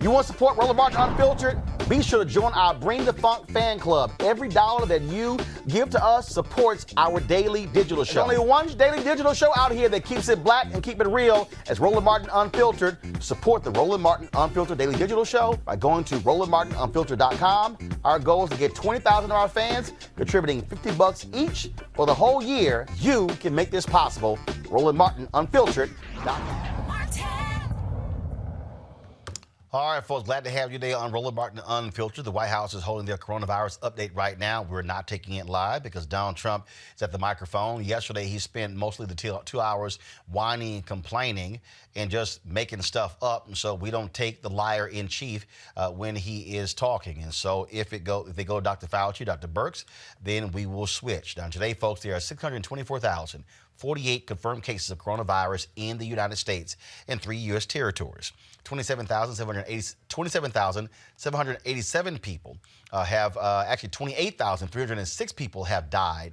You want to support Roland Martin Unfiltered? Be sure to join our Bring the Funk fan club. Every dollar that you give to us supports our daily digital show. There's only one daily digital show out here that keeps it black and keep it real as Roland Martin Unfiltered. Support the Roland Martin Unfiltered daily digital show by going to RolandMartinUnfiltered.com. Our goal is to get 20,000 of our fans contributing $50 each for the whole year. You can make this possible. RolandMartinUnfiltered.com. All right, folks, glad to have you today on Roland Martin Unfiltered. The White House is holding their coronavirus update right now. We're not taking it live because Donald Trump is at the microphone. Yesterday, he spent mostly the 2 hours whining and complaining and just making stuff up. And so we don't take the liar in chief when he is talking. And so if they go to Dr. Fauci, Dr. Birx, then we will switch. Now, today, folks, there are 624,048 confirmed cases of coronavirus in the United States and 3 U.S. territories. 27,787 people have, actually 28,306 people have died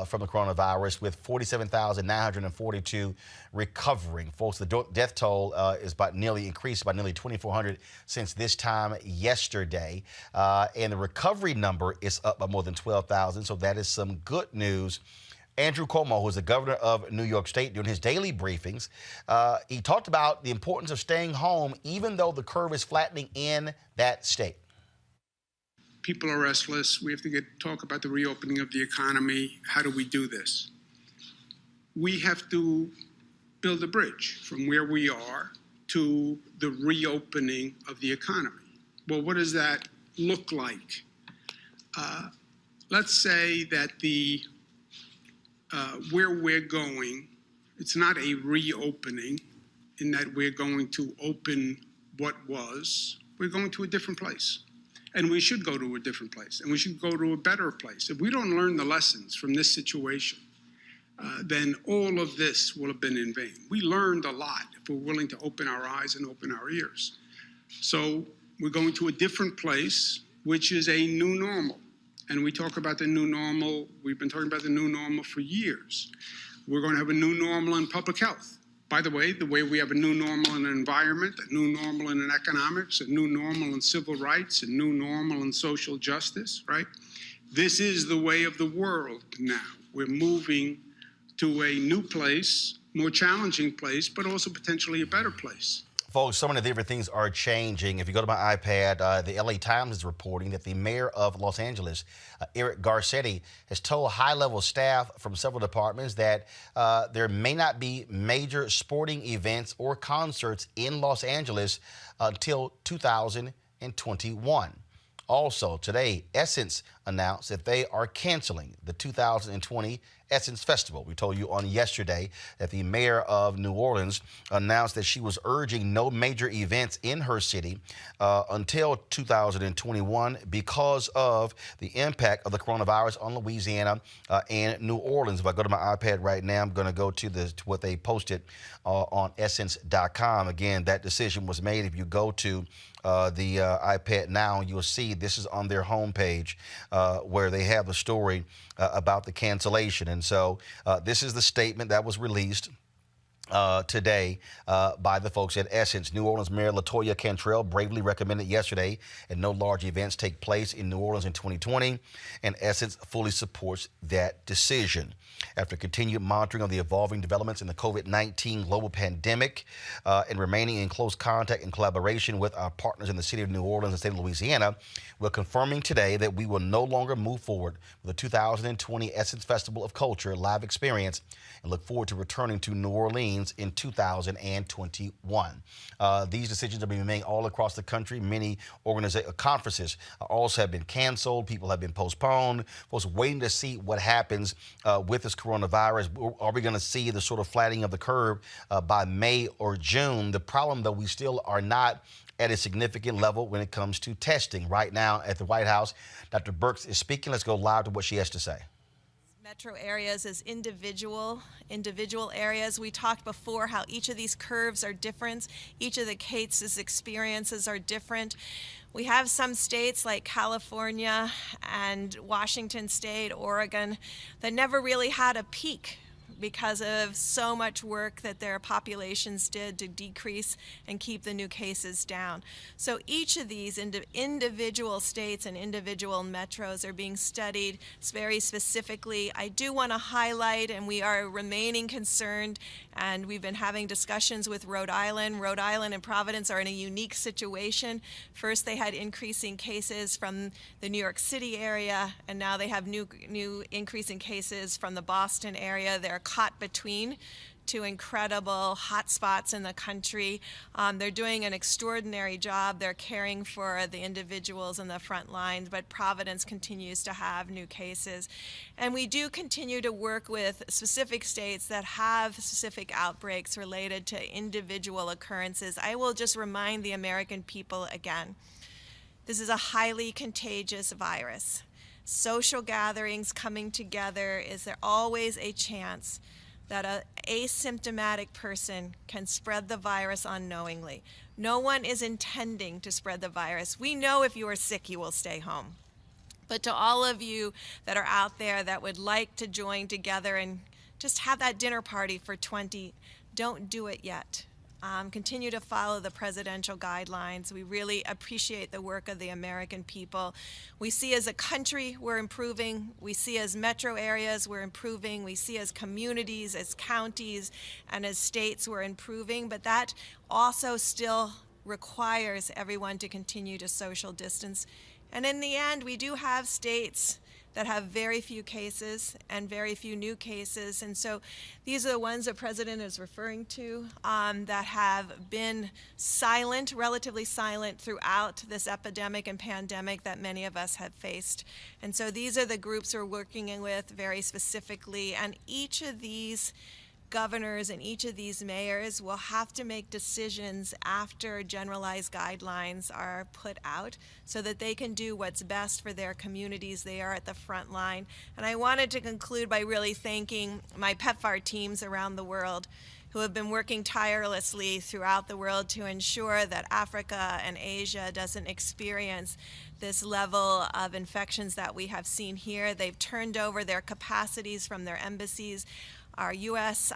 from the coronavirus, with 47,942 recovering. Folks, the death toll is increased by nearly 2,400 since this time yesterday. And the recovery number is up by more than 12,000. So that is some good news. Andrew Cuomo, who is the governor of New York State, during his daily briefings, he talked about the importance of staying home, even though the curve is flattening in that state. People are restless. We have to talk about the reopening of the economy. How do we do this? We have to build a bridge from where we are to the reopening of the economy. Well, what does that look like? Let's say that where we're going, it's not a reopening in that we're going to open what was. We're going to a different place. And we should go to a different place. And we should go to a better place. If we don't learn the lessons from this situation, then all of this will have been in vain. We learned a lot if we're willing to open our eyes and open our ears. So we're going to a different place, which is a new normal. And we talk about the new normal. We've been talking about the new normal for years. We're going to have a new normal in public health. By the way we have a new normal in environment, a new normal in economics, a new normal in civil rights, a new normal in social justice, right? This is the way of the world now. We're moving to a new place, more challenging place, but also potentially a better place. Folks, so many different things are changing. If you go to my iPad, the LA Times is reporting that the mayor of Los Angeles, Eric Garcetti, has told high-level staff from several departments that there may not be major sporting events or concerts in Los Angeles until 2021. Also, today, Essence announced that they are canceling the 2020 Essence Festival. We told you on yesterday that the mayor of New Orleans announced that she was urging no major events in her city until 2021 because of the impact of the coronavirus on Louisiana and New Orleans. If I go to my iPad right now, I'm going to go to what they posted on essence.com. Again, that decision was made. If you go to the iPad now, you'll see this is on their homepage where they have the story about the cancellation. And so this is the statement that was released today by the folks at Essence. New Orleans Mayor LaToya Cantrell bravely recommended yesterday that no large events take place in New Orleans in 2020, and Essence fully supports that decision. After continued monitoring of the evolving developments in the COVID-19 global pandemic and remaining in close contact and collaboration with our partners in the city of New Orleans and state of Louisiana, we're confirming today that we will no longer move forward with the 2020 Essence Festival of Culture live experience and look forward to returning to New Orleans in 2021. These decisions are being made all across the country. Many conferences also have been canceled. People have been postponed. Folks waiting to see what happens with this coronavirus. Are we going to see the sort of flattening of the curve by May or June? The problem, though, we still are not at a significant level when it comes to testing. Right now at the White House, Dr. Birx is speaking. Let's go live to what she has to say. Metro areas as individual areas. We talked before how each of these curves are different. Each of the cases' experiences are different. We have some states like California and Washington State, Oregon, that never really had a peak because of so much work that their populations did to decrease and keep the new cases down. So each of these individual states and individual metros are being studied very specifically. I do want to highlight, and we are remaining concerned, and we've been having discussions with Rhode Island. Rhode Island and Providence are in a unique situation. First, they had increasing cases from the New York City area, and now they have new increasing cases from the Boston area. They're caught between two incredible hotspots in the country. They're doing an extraordinary job. They're caring for the individuals in the front lines, but Providence continues to have new cases. And we do continue to work with specific states that have specific outbreaks related to individual occurrences. I will just remind the American people again, this is a highly contagious virus. Social gatherings coming together, is there always a chance that an asymptomatic person can spread the virus unknowingly? No one is intending to spread the virus. We know if you are sick, you will stay home. But to all of you that are out there that would like to join together and just have that dinner party for 20, don't do it yet. Continue to follow the presidential guidelines. We really appreciate the work of the American people. We see as a country we're improving. We see as metro areas we're improving. We see as communities, as counties, and as states we're improving. But that also still requires everyone to continue to social distance. And in the end, we do have states that have very few cases and very few new cases. And so these are the ones the president is referring to that have been silent, relatively silent throughout this epidemic and pandemic that many of us have faced. And so these are the groups we're working with very specifically. And each of these governors and each of these mayors will have to make decisions after generalized guidelines are put out so that they can do what's best for their communities. They are at the front line. And I wanted to conclude by really thanking my PEPFAR teams around the world who have been working tirelessly throughout the world to ensure that Africa and Asia doesn't experience this level of infections that we have seen here. They've turned over their capacities from their embassies. Our U.S.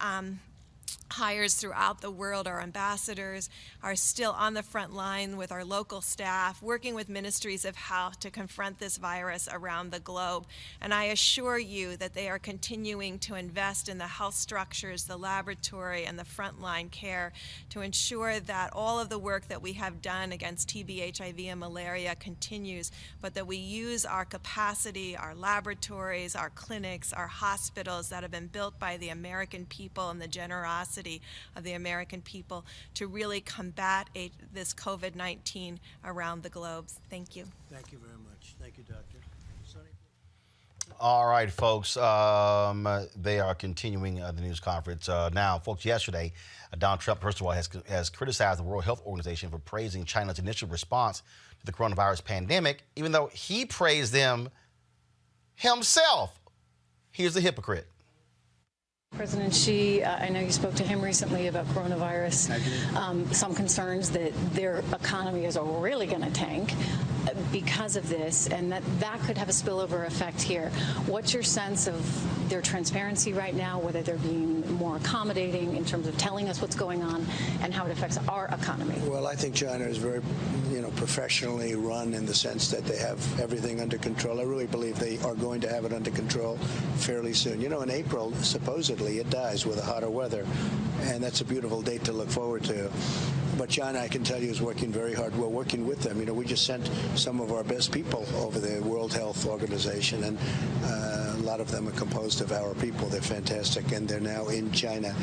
hires throughout the world, our ambassadors, are still on the front line with our local staff, working with ministries of health to confront this virus around the globe. And I assure you that they are continuing to invest in the health structures, the laboratory, and the frontline care to ensure that all of the work that we have done against TB, HIV, and malaria continues, but that we use our capacity, our laboratories, our clinics, our hospitals that have been built by the American people and the generosity of the American people to really combat this COVID-19 around the globe. Thank you. Thank you very much. Thank you, Doctor. Sonny, please. All right, folks. They are continuing the news conference. Now, folks, yesterday, Donald Trump, first of all, has criticized the World Health Organization for praising China's initial response to the coronavirus pandemic, even though he praised them himself. Here's the hypocrite. President Xi, I know you spoke to him recently about coronavirus. I did. Some concerns that their economy is really going to tank because of this, and that could have a spillover effect here. What's your sense of their transparency right now, whether they're being more accommodating in terms of telling us what's going on and how it affects our economy? Well, I think China is very, professionally run in the sense that they have everything under control. I really believe they are going to have it under control fairly soon. In April, supposedly, it dies with the hotter weather, and that's a beautiful date to look forward to. But China, I can tell you, is working very hard. We're working with them. We just sent some of our best people over the World Health Organization, and a lot of them are composed of our people. They're fantastic, and they're now in China,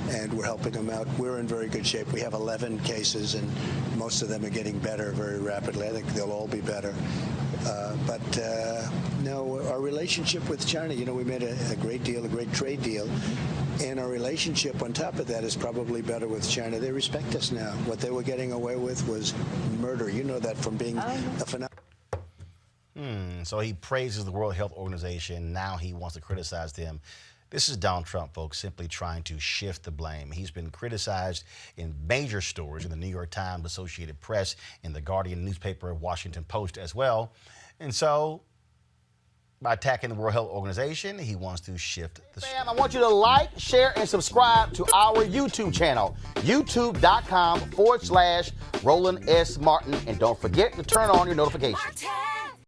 and we're helping them out. We're in very good shape. We have 11 cases, and most of them are getting better very rapidly. I think they'll all be better. No, our relationship with China, we made a great deal, a great trade deal. And our relationship on top of that is probably better with China. They respect us now. What they were getting away with was murder. You know that from being a phenomenon. So he praises the World Health Organization. Now he wants to criticize them. This is Donald Trump, folks, simply trying to shift the blame. He's been criticized in major stories in the New York Times, Associated Press, in the Guardian newspaper, Washington Post as well. And so By attacking the World Health Organization, he wants to shift the story. I want you to like, share, and subscribe to our YouTube channel, youtube.com/Roland S. Martin. And don't forget to turn on your notifications.